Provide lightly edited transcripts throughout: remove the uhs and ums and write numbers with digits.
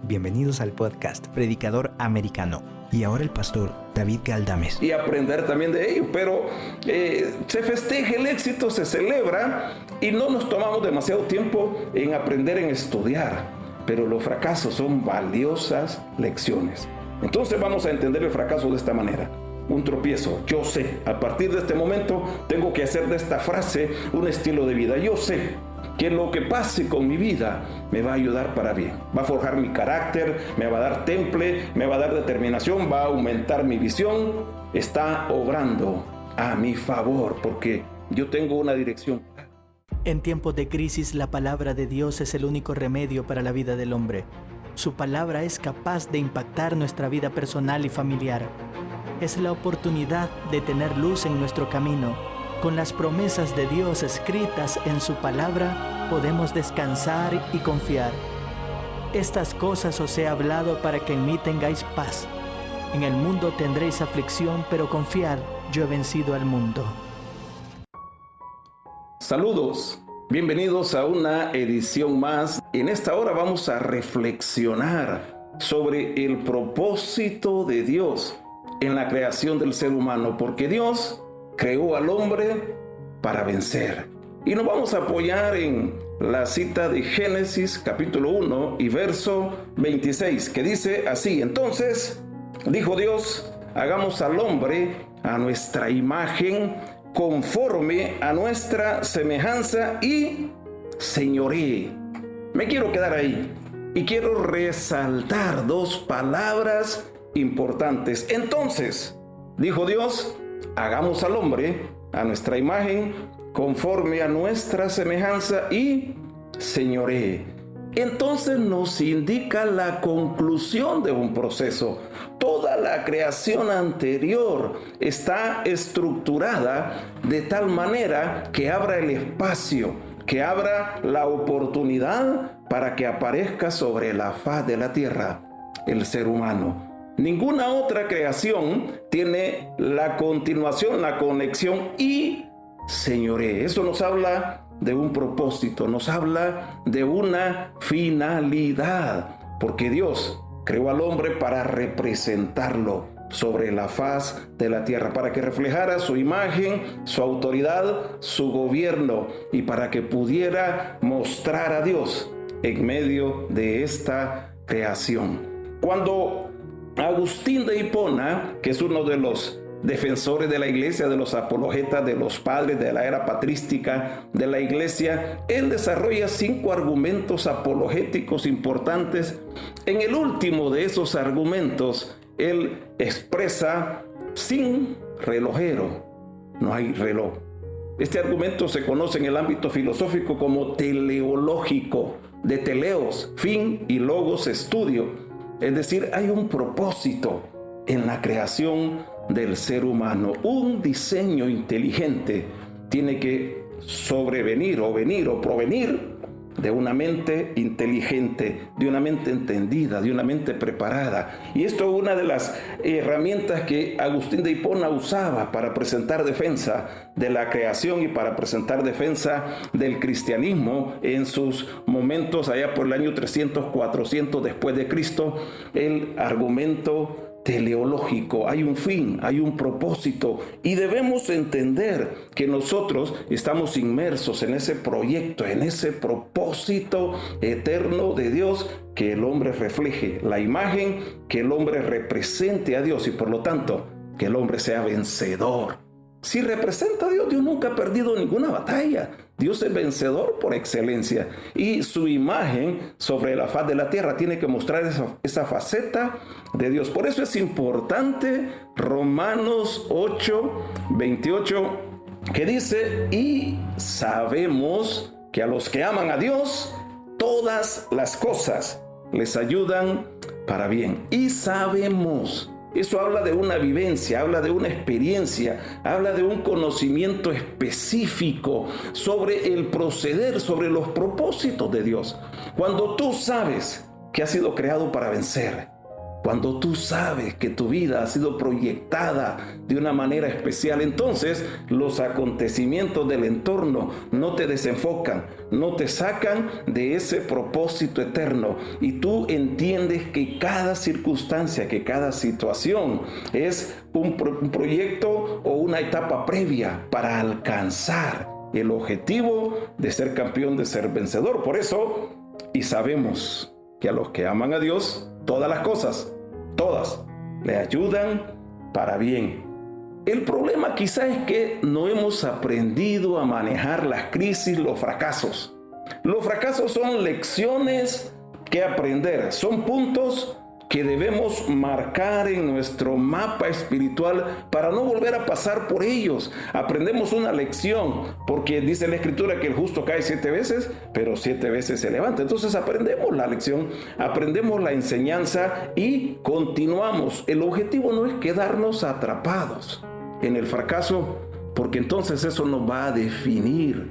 Bienvenidos al podcast Predicador Americano. Y ahora el pastor David Galdames. Y aprender también de ello, pero se festeja el éxito, se celebra y no nos tomamos demasiado tiempo en aprender, en estudiar. Pero los fracasos son valiosas lecciones. Entonces vamos a entender el fracaso de esta manera. Un tropiezo. Yo sé, a partir de este momento tengo que hacer de esta frase un estilo de vida. Yo sé que lo que pase con mi vida me va a ayudar para bien. Va a forjar mi carácter, me va a dar temple, me va a dar determinación, va a aumentar mi visión. Está obrando a mi favor porque yo tengo una dirección. En tiempos de crisis, la palabra de Dios es el único remedio para la vida del hombre. Su palabra es capaz de impactar nuestra vida personal y familiar. Es la oportunidad de tener luz en nuestro camino. Con las promesas de Dios escritas en su palabra, podemos descansar y confiar. Estas cosas os he hablado para que en mí tengáis paz. En el mundo tendréis aflicción, pero confiad, yo he vencido al mundo. Saludos, bienvenidos a una edición más. En esta hora vamos a reflexionar sobre el propósito de Dios en la creación del ser humano, porque Dios creó al hombre para vencer. Y nos vamos a apoyar en la cita de Génesis capítulo 1 y verso 26, que dice así: entonces dijo Dios, hagamos al hombre a nuestra imagen, conforme a nuestra semejanza, y señoree. Me quiero quedar ahí y quiero resaltar dos palabras importantes. Entonces dijo Dios, hagamos al hombre a nuestra imagen, conforme a nuestra semejanza, y señoree. Entonces nos indica la conclusión de un proceso. Toda la creación anterior está estructurada de tal manera que abra el espacio, que abra la oportunidad para que aparezca sobre la faz de la tierra el ser humano. Ninguna otra creación tiene la continuación, la conexión y señoree. Eso nos habla de un propósito, nos habla de una finalidad, porque Dios creó al hombre para representarlo sobre la faz de la tierra, para que reflejara su imagen, su autoridad, su gobierno, y para que pudiera mostrar a Dios en medio de esta creación. Cuando Agustín de Hipona, que es uno de los defensores de la iglesia, de los apologetas, de los padres de la era patrística de la iglesia, él desarrolla 5 argumentos apologéticos importantes. En el último de esos argumentos, él expresa: sin relojero no hay reloj. Este argumento se conoce en el ámbito filosófico como teleológico, de teleos, fin, y logos, estudio. Es decir, hay un propósito en la creación del ser humano. Un diseño inteligente tiene que sobrevenir o venir o provenir de una mente inteligente, de una mente entendida, de una mente preparada. Y esto es una de las herramientas que Agustín de Hipona usaba para presentar defensa de la creación y para presentar defensa del cristianismo en sus momentos allá por el año 300, 400 después de Cristo. El argumento teleológico, hay un fin, hay un propósito, y debemos entender que nosotros estamos inmersos en ese proyecto, en ese propósito eterno de Dios, que el hombre refleje la imagen, que el hombre represente a Dios y por lo tanto que el hombre sea vencedor. Si representa a Dios, Dios nunca ha perdido ninguna batalla. Dios es vencedor por excelencia, y su imagen sobre la faz de la tierra tiene que mostrar esa faceta de Dios. Por eso es importante Romanos 8:28, que dice: y sabemos que a los que aman a Dios, todas las cosas les ayudan para bien. Y sabemos. Eso habla de una vivencia, habla de una experiencia, habla de un conocimiento específico sobre el proceder, sobre los propósitos de Dios. Cuando tú sabes que has sido creado para vencer, cuando tú sabes que tu vida ha sido proyectada de una manera especial, entonces los acontecimientos del entorno no te desenfocan, no te sacan de ese propósito eterno. Y tú entiendes que cada circunstancia, que cada situación es un proyecto o una etapa previa para alcanzar el objetivo de ser campeón, de ser vencedor. Por eso, y sabemos que a los que aman a Dios, todas las cosas, todas, le ayudan para bien. El problema quizá es que no hemos aprendido a manejar las crisis, los fracasos. Los fracasos son lecciones que aprender, son puntos que debemos marcar en nuestro mapa espiritual para no volver a pasar por ellos. Aprendemos una lección, porque dice la Escritura que el justo cae 7 veces, pero 7 veces se levanta. Entonces aprendemos la lección, aprendemos la enseñanza y continuamos. El objetivo no es quedarnos atrapados en el fracaso, porque entonces eso nos va a definir,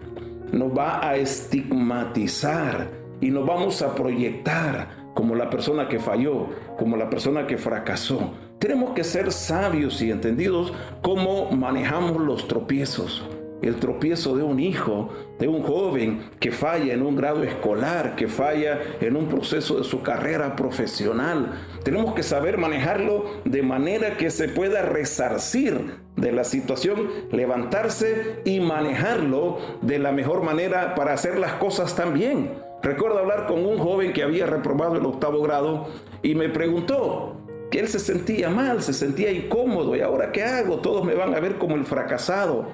nos va a estigmatizar y nos vamos a proyectar como la persona que falló, como la persona que fracasó. Tenemos que ser sabios y entendidos cómo manejamos los tropiezos. El tropiezo de un hijo, de un joven que falla en un grado escolar, que falla en un proceso de su carrera profesional. Tenemos que saber manejarlo de manera que se pueda resarcir de la situación, levantarse y manejarlo de la mejor manera para hacer las cosas tan bien. Recuerdo hablar con un joven que había reprobado el 8º grado y me preguntó que él se sentía mal, se sentía incómodo. ¿Y ahora qué hago? Todos me van a ver como el fracasado.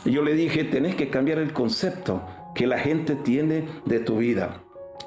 Y yo le dije, tenés que cambiar el concepto que la gente tiene de tu vida.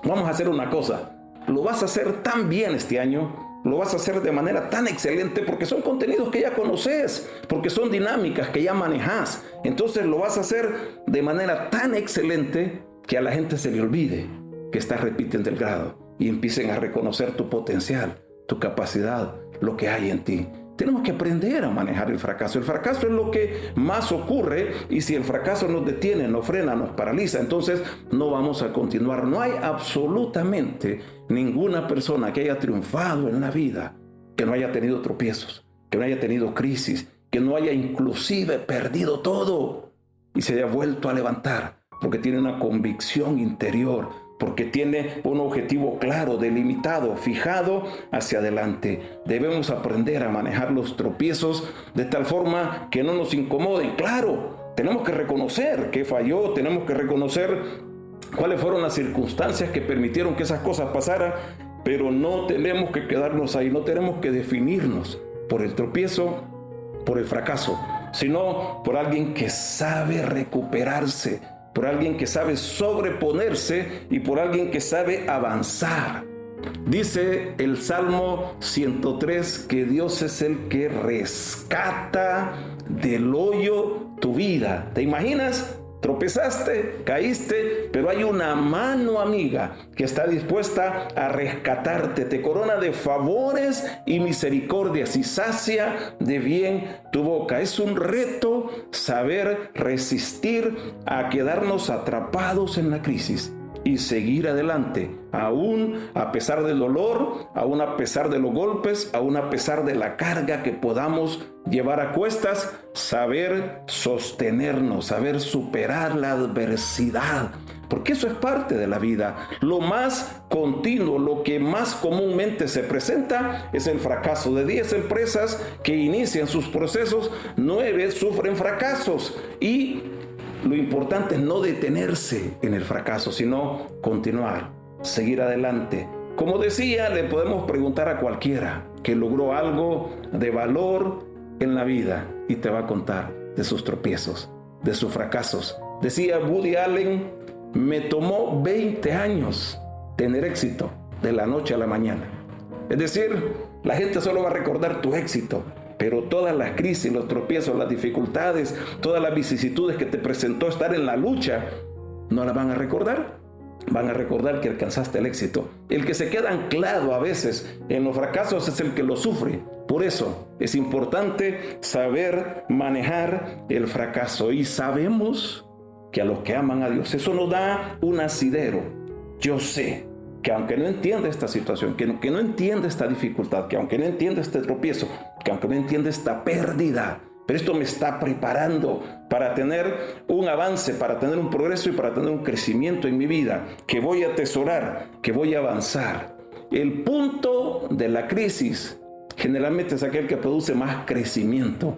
Vamos a hacer una cosa, lo vas a hacer tan bien este año, lo vas a hacer de manera tan excelente porque son contenidos que ya conoces, porque son dinámicas que ya manejas. Entonces lo vas a hacer de manera tan excelente que a la gente se le olvide que estás repitiendo el grado y empiecen a reconocer tu potencial, tu capacidad, lo que hay en ti. Tenemos que aprender a manejar el fracaso. El fracaso es lo que más ocurre y si el fracaso nos detiene, nos frena, nos paraliza, entonces no vamos a continuar. No hay absolutamente ninguna persona que haya triunfado en la vida que no haya tenido tropiezos, que no haya tenido crisis, que no haya inclusive perdido todo y se haya vuelto a levantar porque tiene una convicción interior, porque tiene un objetivo claro, delimitado, fijado hacia adelante. Debemos aprender a manejar los tropiezos de tal forma que no nos incomoden. Claro, tenemos que reconocer que falló, tenemos que reconocer cuáles fueron las circunstancias que permitieron que esas cosas pasaran, pero no tenemos que quedarnos ahí, no tenemos que definirnos por el tropiezo, por el fracaso, sino por alguien que sabe recuperarse, por alguien que sabe sobreponerse y por alguien que sabe avanzar. Dice el Salmo 103 que Dios es el que rescata del hoyo tu vida. ¿Te imaginas? Tropezaste, caíste, pero hay una mano amiga que está dispuesta a rescatarte, te corona de favores y misericordias y sacia de bien tu boca. Es un reto saber resistir a quedarnos atrapados en la crisis y seguir adelante, aún a pesar del dolor, aún a pesar de los golpes, aún a pesar de la carga que podamos llevar a cuestas, saber sostenernos, saber superar la adversidad, porque eso es parte de la vida. Lo más continuo, lo que más comúnmente se presenta es el fracaso. De 10 empresas que inician sus procesos, 9 sufren fracasos y lo importante es no detenerse en el fracaso, sino continuar, seguir adelante. Como decía, le podemos preguntar a cualquiera que logró algo de valor en la vida y te va a contar de sus tropiezos, de sus fracasos. Decía Woody Allen, me tomó 20 años tener éxito de la noche a la mañana. Es decir, la gente solo va a recordar tu éxito, pero todas las crisis, los tropiezos, las dificultades, todas las vicisitudes que te presentó estar en la lucha, no las van a recordar. Van a recordar que alcanzaste el éxito. El que se queda anclado a veces en los fracasos es el que lo sufre. Por eso es importante saber manejar el fracaso. Y sabemos que a los que aman a Dios, eso nos da un asidero. Yo sé que aunque no entienda esta situación, que no entienda esta dificultad, que aunque no entienda este tropiezo, que aunque no entienda esta pérdida, pero esto me está preparando para tener un avance, para tener un progreso y para tener un crecimiento en mi vida, que voy a atesorar, que voy a avanzar. El punto de la crisis generalmente es aquel que produce más crecimiento.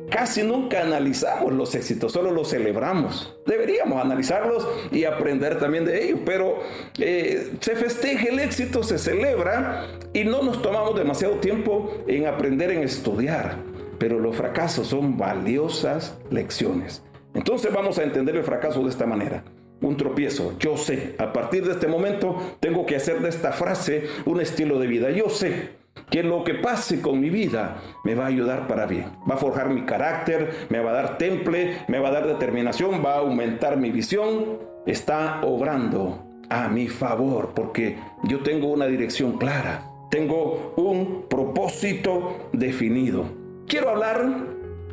Casi nunca analizamos los éxitos, solo los celebramos. Deberíamos analizarlos y aprender también de ellos, pero se festeja el éxito, se celebra y no nos tomamos demasiado tiempo en aprender, en estudiar. Pero los fracasos son valiosas lecciones. Entonces vamos a entender el fracaso de esta manera. Un tropiezo. Yo sé, a partir de este momento tengo que hacer de esta frase un estilo de vida. Yo sé que lo que pase con mi vida me va a ayudar para bien. Va a forjar mi carácter, me va a dar temple, me va a dar determinación, va a aumentar mi visión. Está obrando a mi favor porque yo tengo una dirección clara. Tengo un propósito definido. Quiero hablar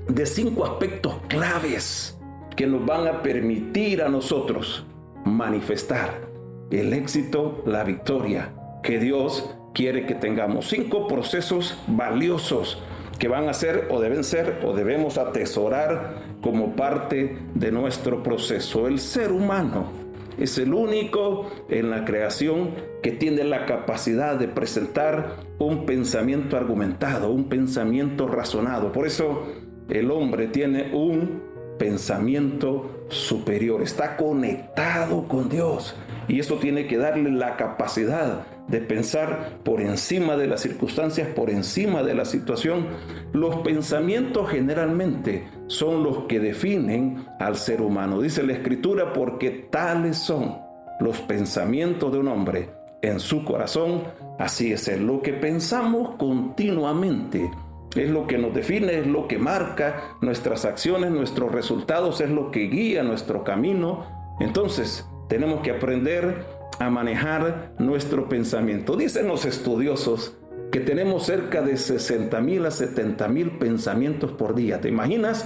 de 5 aspectos claves que nos van a permitir a nosotros manifestar el éxito, la victoria que Dios quiere que tengamos. 5 procesos valiosos que van a ser o deben ser o debemos atesorar como parte de nuestro proceso. El ser humano es el único en la creación que tiene la capacidad de presentar un pensamiento argumentado, un pensamiento razonado. Por eso el hombre tiene un pensamiento superior, está conectado con Dios y eso tiene que darle la capacidad de pensar por encima de las circunstancias, por encima de la situación. Los pensamientos generalmente son los que definen al ser humano. Dice la Escritura, porque tales son los pensamientos de un hombre en su corazón, así es él. Lo que pensamos continuamente es lo que nos define, es lo que marca nuestras acciones, nuestros resultados, es lo que guía nuestro camino. Entonces, tenemos que aprender a manejar nuestro pensamiento. Dicen los estudiosos que tenemos cerca de 60,000 a 70,000 pensamientos por día. ¿Te imaginas?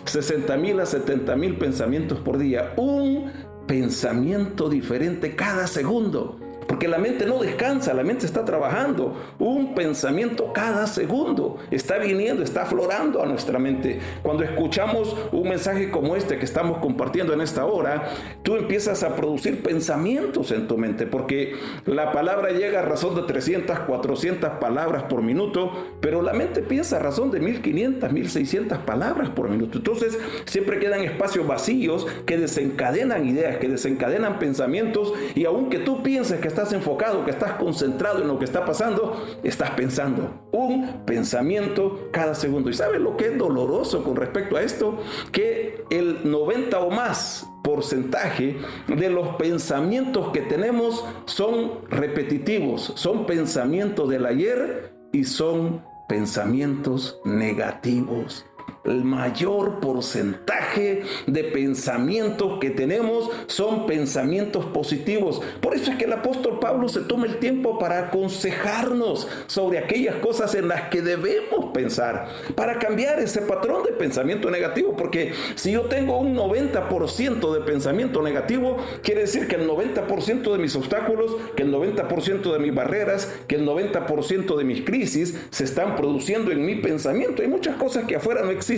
60,000 a 70,000 pensamientos por día. Un pensamiento diferente cada segundo. Porque la mente no descansa, la mente está trabajando. Un pensamiento cada segundo está viniendo, está aflorando a nuestra mente. Cuando escuchamos un mensaje como este que estamos compartiendo en esta hora, tú empiezas a producir pensamientos en tu mente, porque la palabra llega a razón de 300, 400 palabras por minuto, pero la mente piensa a razón de 1500, 1600 palabras por minuto. Entonces, siempre quedan espacios vacíos que desencadenan ideas, que desencadenan pensamientos, y aunque tú pienses que estás enfocado, que estás concentrado en lo que está pasando, estás pensando un pensamiento cada segundo. ¿Y sabes lo que es doloroso con respecto a esto? Que el 90 o más porcentaje de los pensamientos que tenemos son repetitivos, son pensamientos del ayer y son pensamientos negativos. El mayor porcentaje de pensamientos que tenemos son pensamientos positivos. Por eso es que el apóstol Pablo se toma el tiempo para aconsejarnos sobre aquellas cosas en las que debemos pensar, para cambiar ese patrón de pensamiento negativo. Porque si yo tengo un 90% de pensamiento negativo, quiere decir que el 90% de mis obstáculos, que el 90% de mis barreras, que el 90% de mis crisis se están produciendo en mi pensamiento. Hay muchas cosas que afuera no existen,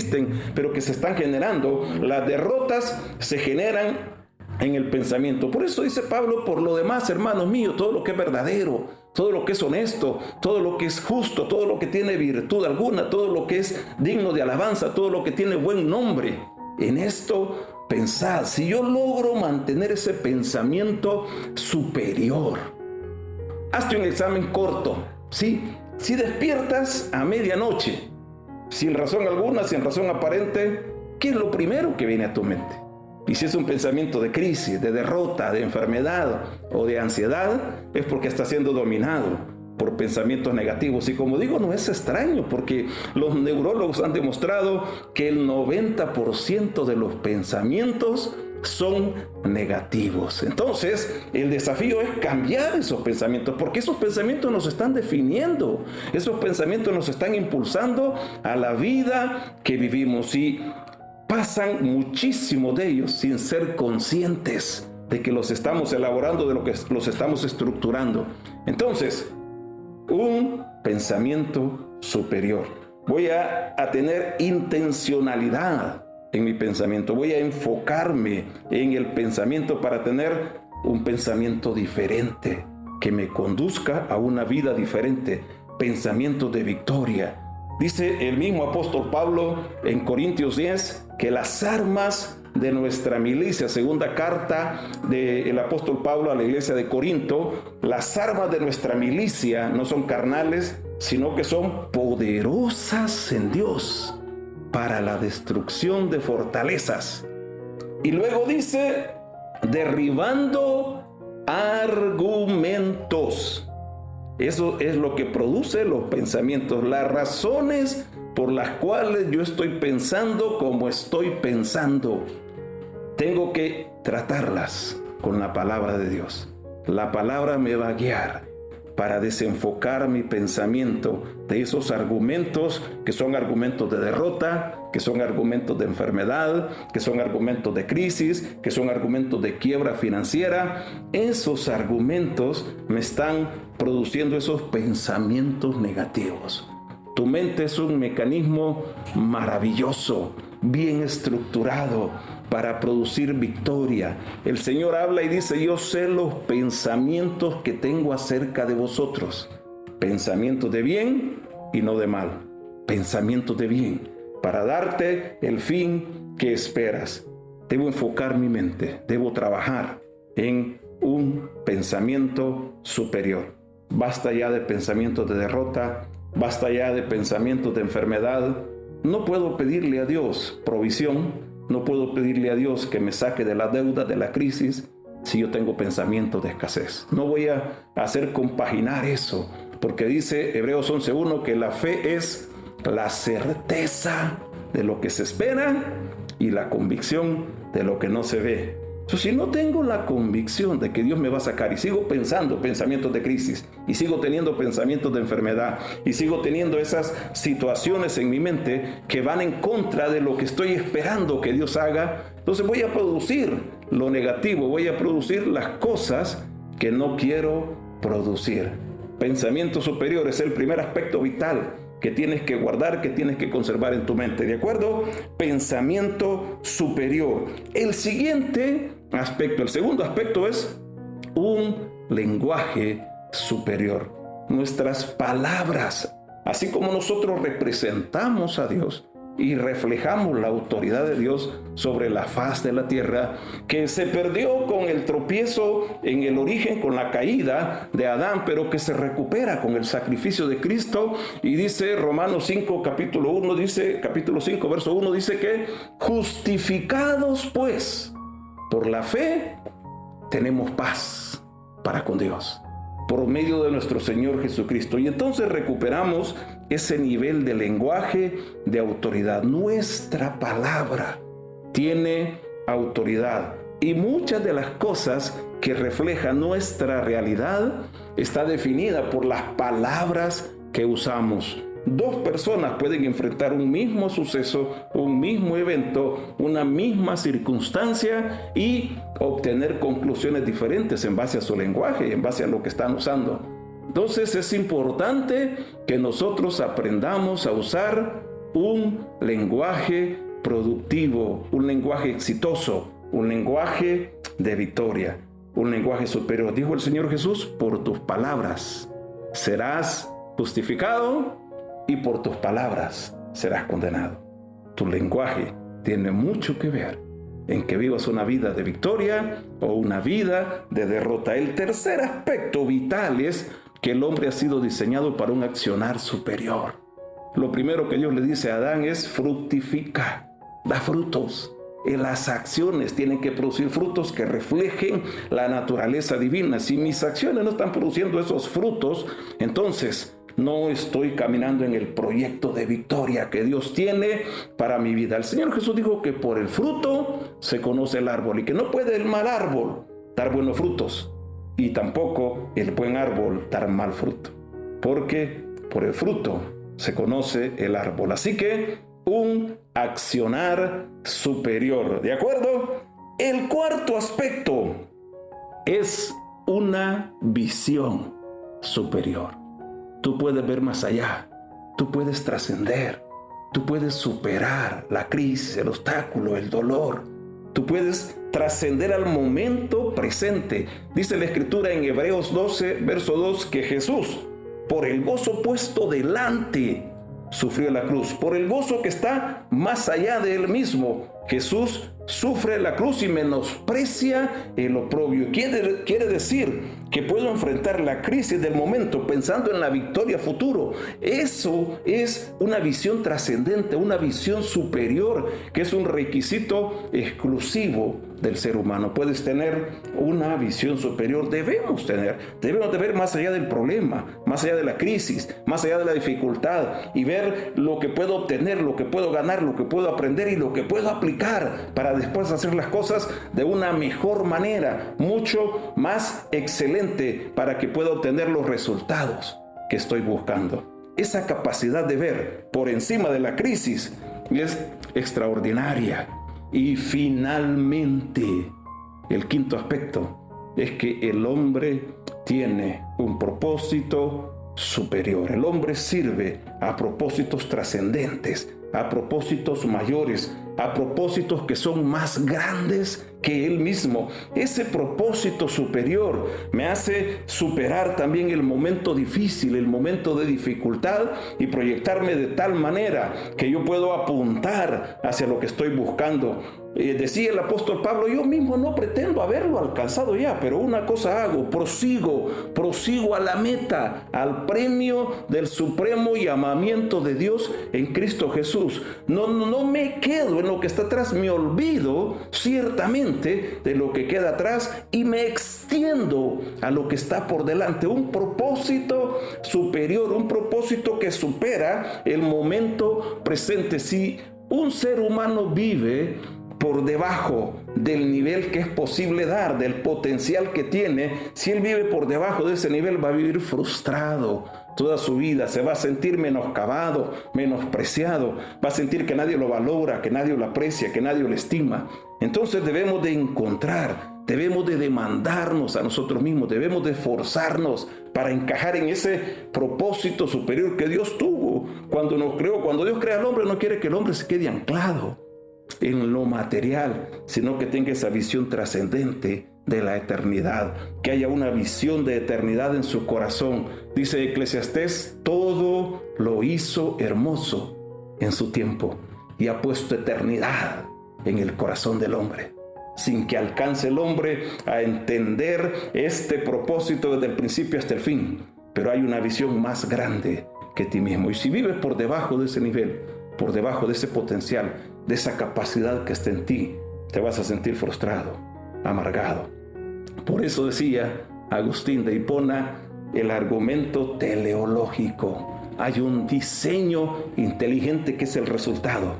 pero que se están generando. Las derrotas se generan en el pensamiento. Por eso dice Pablo: por lo demás, hermanos míos, todo lo que es verdadero, todo lo que es honesto, todo lo que es justo, todo lo que tiene virtud alguna, todo lo que es digno de alabanza, todo lo que tiene buen nombre, en esto pensad. Si yo logro mantener ese pensamiento superior, hazte un examen corto, ¿sí? Si despiertas a medianoche, sin razón alguna, sin razón aparente, ¿qué es lo primero que viene a tu mente? Y si es un pensamiento de crisis, de derrota, de enfermedad o de ansiedad, es porque está siendo dominado por pensamientos negativos. Y como digo, no es extraño, porque los neurólogos han demostrado que el 90% de los pensamientos son negativos. Entonces, el desafío es cambiar esos pensamientos, porque esos pensamientos nos están definiendo, esos pensamientos nos están impulsando a la vida que vivimos, y pasan muchísimos de ellos sin ser conscientes. de que los estamos elaborando, de lo que los estamos estructurando. Entonces, un pensamiento superior. Voy a tener intencionalidad en mi pensamiento. Voy a enfocarme en el pensamiento para tener un pensamiento diferente que me conduzca a una vida diferente. Pensamiento de victoria. Dice el mismo apóstol Pablo en Corintios 10 que las armas de nuestra milicia, segunda carta del apóstol Pablo a la iglesia de Corinto, las armas de nuestra milicia no son carnales, sino que son poderosas en Dios para la destrucción de fortalezas. Y luego dice, derribando argumentos. Eso es lo que produce los pensamientos, las razones por las cuales yo estoy pensando como estoy pensando. Tengo que tratarlas con la palabra de Dios. La palabra me va a guiar para desenfocar mi pensamiento de esos argumentos que son argumentos de derrota, que son argumentos de enfermedad, que son argumentos de crisis, que son argumentos de quiebra financiera. Esos argumentos me están produciendo esos pensamientos negativos. Tu mente es un mecanismo maravilloso, bien estructurado para producir victoria. El Señor habla y dice, yo sé los pensamientos que tengo acerca de vosotros. Pensamientos de bien y no de mal. Pensamientos de bien, para darte el fin que esperas. Debo enfocar mi mente, debo trabajar en un pensamiento superior. Basta ya de pensamientos de derrota, basta ya de pensamientos de enfermedad. No puedo pedirle a Dios provisión, no puedo pedirle a Dios que me saque de la deuda, de la crisis, si yo tengo pensamientos de escasez. No voy a hacer compaginar eso, porque dice Hebreos 11:1 que la fe es la certeza de lo que se espera y la convicción de lo que no se ve. Si no tengo la convicción de que Dios me va a sacar y sigo pensando pensamientos de crisis y sigo teniendo pensamientos de enfermedad y sigo teniendo esas situaciones en mi mente que van en contra de lo que estoy esperando que Dios haga, entonces voy a producir lo negativo, voy a producir las cosas que no quiero producir. Pensamiento superior es el primer aspecto vital que tienes que guardar, que tienes que conservar en tu mente, ¿de acuerdo? Pensamiento superior. El siguiente aspecto, el segundo aspecto es un lenguaje superior. Nuestras palabras, así como nosotros representamos a Dios y reflejamos la autoridad de Dios sobre la faz de la tierra, que se perdió con el tropiezo en el origen, con la caída de Adán, pero que se recupera con el sacrificio de Cristo. Y dice Romanos 5, capítulo 5, verso 1, dice que justificados pues por la fe tenemos paz para con Dios por medio de nuestro Señor Jesucristo. Y entonces recuperamos ese nivel de lenguaje de autoridad. Nuestra palabra tiene autoridad y muchas de las cosas que reflejan nuestra realidad está definida por las palabras que usamos. Dos personas pueden enfrentar un mismo suceso, un mismo evento, una misma circunstancia y obtener conclusiones diferentes en base a su lenguaje y en base a lo que están usando. Entonces es importante que nosotros aprendamos a usar un lenguaje productivo, un lenguaje exitoso, un lenguaje de victoria, un lenguaje superior. Dijo el Señor Jesús, por tus palabras serás justificado y por tus palabras serás condenado. Tu lenguaje tiene mucho que ver en que vivas una vida de victoria o una vida de derrota. El tercer aspecto vital es que el hombre ha sido diseñado para un accionar superior. Lo primero que Dios le dice a Adán es fructifica, da frutos. Las acciones tienen que producir frutos que reflejen la naturaleza divina. Si mis acciones no están produciendo esos frutos, entonces no estoy caminando en el proyecto de victoria que Dios tiene para mi vida. El Señor Jesús dijo que por el fruto se conoce el árbol y que no puede el mal árbol dar buenos frutos y tampoco el buen árbol dar mal fruto, porque por el fruto se conoce el árbol. Así que un accionar superior, ¿de acuerdo? El cuarto aspecto es una visión superior. Tú puedes ver más allá, tú puedes trascender, tú puedes superar la crisis, el obstáculo, el dolor. Tú puedes trascender al momento presente. Dice la Escritura en Hebreos 12, verso 2, que Jesús, por el gozo puesto delante, sufrió la cruz. Por el gozo que está más allá de él mismo, Jesús sufre la cruz y menosprecia el oprobio. Quiere decir que puedo enfrentar la crisis del momento pensando en la victoria futuro. Eso es una visión trascendente, una visión superior, que es un requisito exclusivo del ser humano. Puedes tener una visión superior, debemos de ver más allá del problema, más allá de la crisis, más allá de la dificultad, y ver lo que puedo obtener, lo que puedo ganar, lo que puedo aprender y lo que puedo aplicar para después hacer las cosas de una mejor manera, mucho más excelente, para que pueda obtener los resultados que estoy buscando. Esa capacidad de ver por encima de la crisis es extraordinaria. Y finalmente, el quinto aspecto es que el hombre tiene un propósito superior. El hombre sirve a propósitos trascendentes, a propósitos mayores, a propósitos que son más grandes que él mismo. Ese propósito superior me hace superar también el momento difícil, el momento de dificultad, y proyectarme de tal manera que yo puedo apuntar hacia lo que estoy buscando. Decía el apóstol Pablo: yo mismo no pretendo haberlo alcanzado ya, pero una cosa hago, prosigo a la meta, al premio del supremo llamamiento de Dios en Cristo Jesús. No me quedo en lo que está atrás, me olvido ciertamente de lo que queda atrás y me extiendo a lo que está por delante. Un propósito superior, un propósito que supera el momento presente. Si un ser humano vive por debajo del nivel que es posible dar, del potencial que tiene, si él vive por debajo de ese nivel, va a vivir frustrado toda su vida, se va a sentir menoscabado, menospreciado, va a sentir que nadie lo valora, que nadie lo aprecia, que nadie lo estima. Entonces debemos de debemos de demandarnos a nosotros mismos, debemos de esforzarnos para encajar en ese propósito superior que Dios tuvo cuando nos creó. Cuando Dios crea al hombre, no quiere que el hombre se quede anclado en lo material, sino que tenga esa visión trascendente de la eternidad, que haya una visión de eternidad en su corazón. Dice Eclesiastés: todo lo hizo hermoso en su tiempo y ha puesto eternidad en el corazón del hombre, sin que alcance el hombre a entender este propósito desde el principio hasta el fin. Pero hay una visión más grande que ti mismo, y si vives por debajo de ese nivel, por debajo de ese potencial, de esa capacidad que está en ti, te vas a sentir frustrado, amargado. Por eso decía Agustín de Hipona el argumento teleológico. Hay un diseño inteligente que es el resultado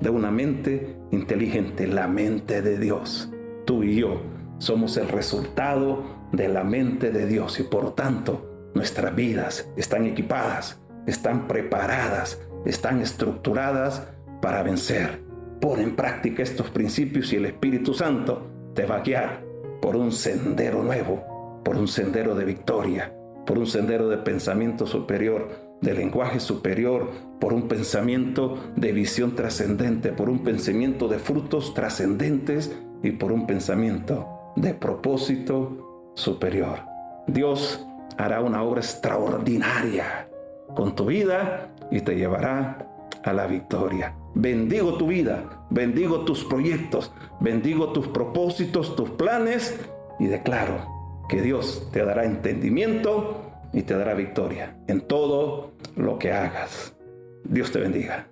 de una mente inteligente, la mente de Dios. Tú y yo somos el resultado de la mente de Dios, y por tanto nuestras vidas están equipadas, están preparadas, están estructuradas para vencer. Pon en práctica estos principios y el Espíritu Santo te va a guiar por un sendero nuevo, por un sendero de victoria, por un sendero de pensamiento superior, de lenguaje superior, por un pensamiento de visión trascendente, por un pensamiento de frutos trascendentes y por un pensamiento de propósito superior. Dios hará una obra extraordinaria con tu vida y te llevará a la victoria. Bendigo tu vida, bendigo tus proyectos, bendigo tus propósitos, tus planes, y declaro que Dios te dará entendimiento y te dará victoria en todo lo que hagas. Dios te bendiga.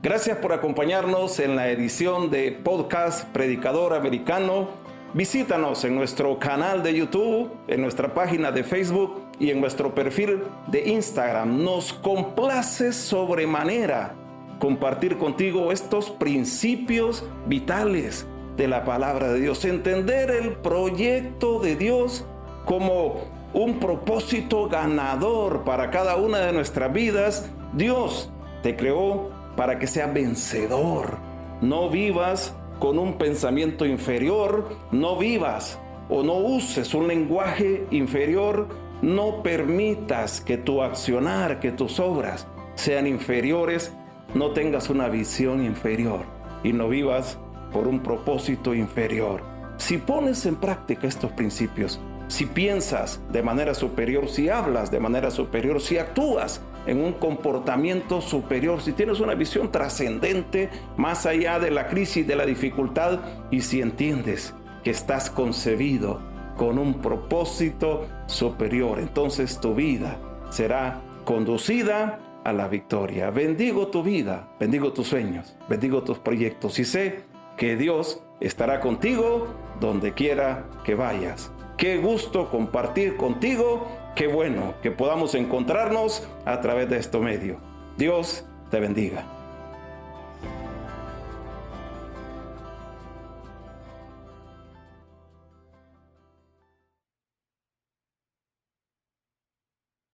Gracias por acompañarnos en la edición de Podcast Predicador Americano. Visítanos en nuestro canal de YouTube, en nuestra página de Facebook y en nuestro perfil de Instagram. Nos complace sobremanera compartir contigo estos principios vitales de la palabra de Dios. Entender el proyecto de Dios como un propósito ganador para cada una de nuestras vidas. Dios te creó para que seas vencedor. No vivas con un pensamiento inferior, no vivas o no uses un lenguaje inferior, no permitas que tu accionar, que tus obras sean inferiores, no tengas una visión inferior y no vivas por un propósito inferior. Si pones en práctica estos principios, si piensas de manera superior, si hablas de manera superior, si actúas en un comportamiento superior, si tienes una visión trascendente más allá de la crisis, de la dificultad, y si entiendes que estás concebido con un propósito superior, entonces tu vida será conducida a la victoria. Bendigo tu vida, bendigo tus sueños, bendigo tus proyectos y sé que Dios estará contigo donde quiera que vayas. Qué gusto compartir contigo, qué bueno que podamos encontrarnos a través de este medio. Dios te bendiga.